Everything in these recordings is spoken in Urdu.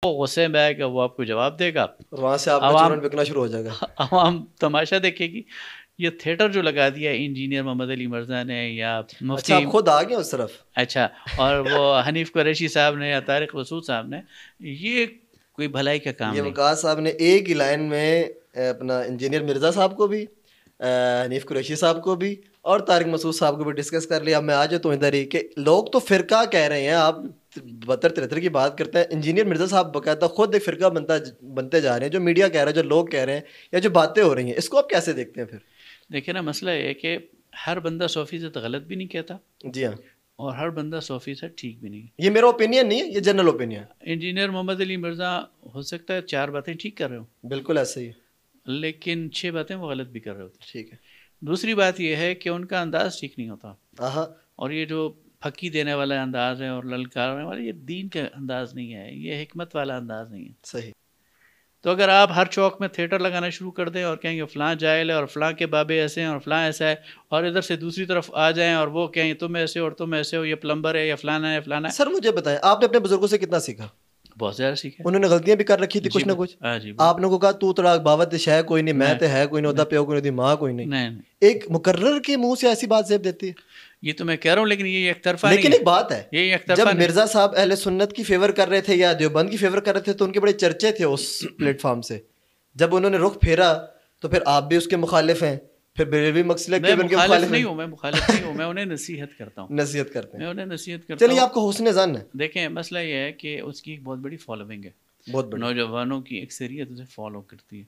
وہ غصے میں آئے گا، وہ آپ کو جواب دے گا، اور وہاں سے آپ کا چورن بکنا شروع ہو جائے گا. عوام تماشا دیکھے گی. یہ تھیٹر جو لگا دیا انجینئر محمد علی مرزا نے یا مفتی، اچھا آپ خود آ گئے اس طرف. اچھا، اور وہ حنیف قریشی صاحب نے یا طارق مسعود صاحب نے، یہ کوئی بھلائی کا کام یہ نہیں. وقاص صاحب نے ایک ہی لائن میں اپنا انجینئر مرزا صاحب کو بھی، حنیف قریشی صاحب کو بھی اور طارق مسعود صاحب کو بھی ڈسکس کر لیا. اب میں آ جاتا ہوں ادھر ہی کہ لوگ تو فرقہ کہہ رہے ہیں، آپ 72-73 کی بات کرتے ہیں. انجینئر مرزا صاحب باقاعدہ خود ایک فرقہ بنتے جا رہے ہیں. جو میڈیا کہہ رہا ہے، جو لوگ کہہ رہے ہیں، یا جو باتیں ہو رہی ہیں، اس کو آپ کیسے دیکھتے ہیں پھر؟ دیکھیں نا، مسئلہ یہ ہے کہ ہر بندہ 100% غلط بھی نہیں کہتا، جی ہاں، اور ہر بندہ 100% ٹھیک بھی نہیں. یہ میرا اوپینین نہیں ہے، یہ جنرل اوپینین. انجینئر محمد علی مرزا ہو سکتا ہے 4 باتیں ٹھیک کر رہے ہوں، بالکل ایسے ہی، لیکن 6 باتیں وہ غلط بھی کر رہے ہوتے. ٹھیک ہے. دوسری بات یہ ہے کہ ان کا انداز ٹھیک نہیں ہوتا، اور یہ جو پھکی دینے والا انداز ہے اور للکارنے والا، یہ دین کا انداز نہیں ہے، یہ حکمت والا انداز نہیں ہے. صحیح. تو اگر آپ ہر چوک میں تھیٹر لگانا شروع کر دیں اور کہیں گے فلاں جاہل ہے اور فلاں کے بابے ایسے ہیں اور فلاں ایسا ہے، اور ادھر سے دوسری طرف آ جائیں اور وہ کہیں تم ایسے اور تم ایسے ہو، یہ پلمبر ہے یا فلانا ہے فلانا ہے. سر مجھے بتائیں، آپ نے اپنے بزرگوں سے کتنا سیکھا؟ بہت زیادہ سیکھا. انہوں نے غلطیاں بھی کر رکھی تھی کچھ نہ کچھ. آپ نے کو کہا تو تھوڑا باوت ہے کوئی نہیں، میں تے ہے کوئی نہیں، ہوتا پیو کوئی نہیں، ماں کوئی نہیں. ایک مقرر کے منہ سے ایسی بات زیب دیتی ہے. یہ تو میں کہہ رہا ہوں، لیکن یہ ایک طرفہ نہیں. لیکن ایک بات ہے، یہ ایک طرفہ جب مرزا صاحب اہل سنت کی فیور کر رہے تھے یا دیوبند کی فیور کر رہے تھے تو ان کے بڑے چرچے تھے اس پلیٹ فارم سے. جب انہوں نے رخ پھیرا تو پھر آپ بھی اس کے مخالف ہیں، پھر بریلوی مسلک کے ان کے مخالف نہیں ہوں. میں مخالف نہیں ہوں، میں انہیں نصیحت کرتا ہوں. نصیحت کرتے ہیں، میں انہیں نصیحت کرتا ہوں. چلیے آپ کا حسن ظن ہے. دیکھیں مسئلہ یہ ہے کہ اس کی ایک بہت بڑی فالوئنگ ہے، بہت بڑی. نوجوانوں کی اکثریت اسے فالو کرتی ہے.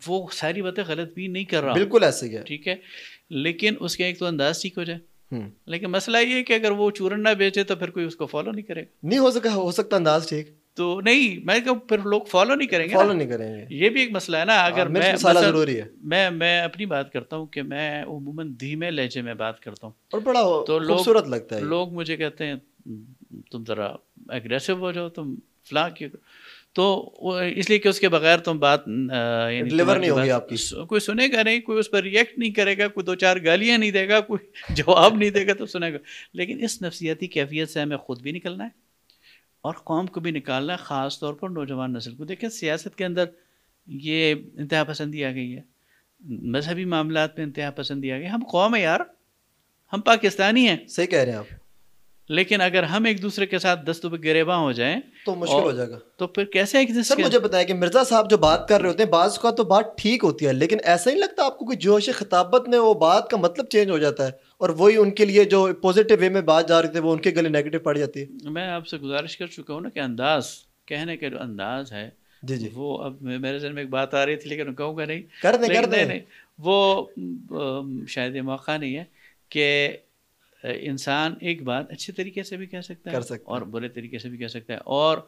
وہ ساری باتیں غلط بھی نہیں کر رہا، بالکل ایسے ہی ہے، ٹھیک ہے، لیکن اس کا ایک تو انداز ٹھیک ہو جائے. لیکن مسئلہ یہ ہے کہ اگر وہ چورن نہ بیچے تو پھر کوئی اس کو فالو نہیں کرے گا. نہیں ہو سکتا انداز ٹھیک تو نہیں، میں کہوں پھر لوگ فالو نہیں کریں گے، فالو نہیں کریں گے. یہ بھی ایک مسئلہ ہے نا. اگر ضروری ہے، میں اپنی بات کرتا ہوں کہ میں عموماً دھیمے لہجے میں بات کرتا ہوں اور بڑا خوبصورت لگتا ہے. لوگ مجھے کہتے ہیں تم ذرا ایگریسو ہو جاؤ، تم فلاں کی، تو اس لیے کہ اس کے بغیر تم بات ڈلیور نہیں ہوگی آپ کی. کوئی سنے گا نہیں، کوئی اس پر ریئیکٹ نہیں کرے گا، کوئی 2-4 گالیاں نہیں دے گا، کوئی جواب نہیں دے گا تو سنے گا. لیکن اس نفسیاتی کیفیت سے ہمیں خود بھی نکلنا ہے اور قوم کو بھی نکالنا ہے، خاص طور پر نوجوان نسل کو. دیکھیں سیاست کے اندر یہ انتہا پسندی آ گئی ہے، مذہبی معاملات میں انتہا پسندی آ گئی. ہم قوم ہے یار، ہم پاکستانی ہیں. صحیح کہہ رہے ہیں آپ. لیکن اگر ہم ایک دوسرے کے ساتھ دستوں پہ گریباں ہو جائیں تو مشکل ہو جائے گا. تو پھر کیسے ایگزسٹ. سر مجھے بتایا کہ مرزا صاحب جو بات کر رہے ہوتے ہیں بعض کا تو بات ٹھیک ہوتی ہے، لیکن ایسا نہیں لگتا آپ کو کوئی جوش خطابت میں وہ بات کا مطلب چینج ہو جاتا ہے اور وہی ان کے لیے جو پازیٹیو وے میں بات جا رہی تھی وہ ان کے گلے نیگیٹو پڑ جاتی ہے؟ میں آپ سے گزارش کر چکا ہوں نا کہ انداز کہنے کا جو انداز ہے، جی وہ اب میرے ذہن میں ایک بات آ رہی تھی لیکن کہوں گا نہیں. کر دیں وہ شاید یہ موقع نہیں ہے کہ انسان ایک بات اچھے طریقے سے بھی کہہ سکتا ہے اور برے طریقے سے بھی کہہ سکتا ہے، اور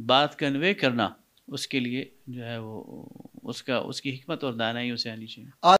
بات کنوے کرنا اس کے لیے جو ہے وہ اس کی حکمت اور دانائی اسے آنی چاہیے.